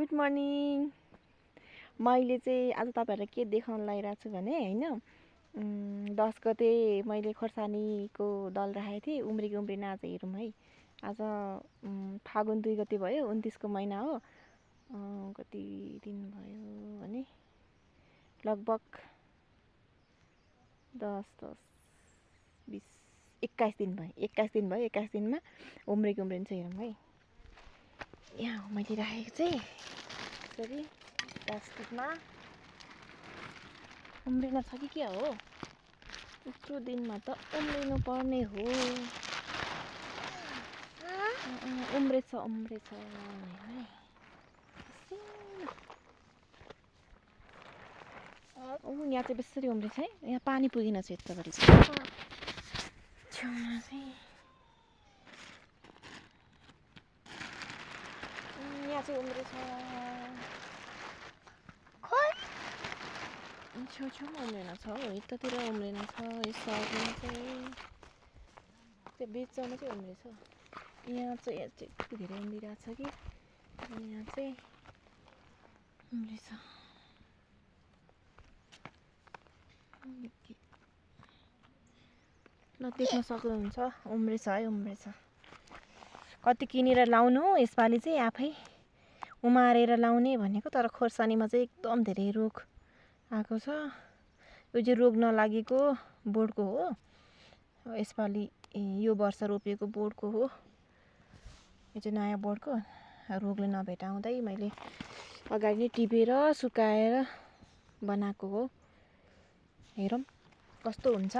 Good morning. मैले चाहिँ आज तपाईँहरूलाई के देखाउन लागिरहेको छु भने होइन 10 गते मैले खोर्सानीको दल राखेको थिएँ। उम्री उम्रिन आज हेरौँ है। आज फागुन 2 गते भयो, 29 को महिना हो। कति दिन भयो भने लगभग 10, 20, 21 दिन भयो। 21 दिन भयो। 21 दिनमा उम्रिन्छ हेरौँ है। यहाँ मैले राखेको चाहिँ यसरी प्लास्टिकमा उम्रिन छ कि के हो। यत्रो दिनमा त उम्रिनु पर्ने हो। उम्रेछ यहाँ चाहिँ बेसरी उम्रेछ है। यहाँ पानी पुगेन छ यतापट्टि चाहिँ। छेउमा चाहिँ यहाँ चाहिँ उम्रेछ। छेउछेउमा उम्रेन छ हो। यतातिर उम्रेन छ। यो साइडमा चाहिँ त्यो बिचमा चाहिँ उम्रेछ। यहाँ चाहिँ यति धेरै उम्रिरहेछ कि यहाँ चाहिँ उम्रेछ। ल देख्न सक्नुहुन्छ उम्रेछ है। उम्रेछ। कति किनेर लाउनु यसपालि चाहिँ आफै उमारेर लाउने भनेको। तर खोर्सानीमा चाहिँ एकदम धेरै रोग आएको छ। यो चाहिँ रोग नलागेको बोटको हो। यसपालि यो वर्ष रोपेको बोटको हो। यो चाहिँ नयाँ बोटको रोगले नभेटाउँदै मैले अगाडि नै टिपेर सुकाएर बनाएको हो। हेरौँ कस्तो हुन्छ।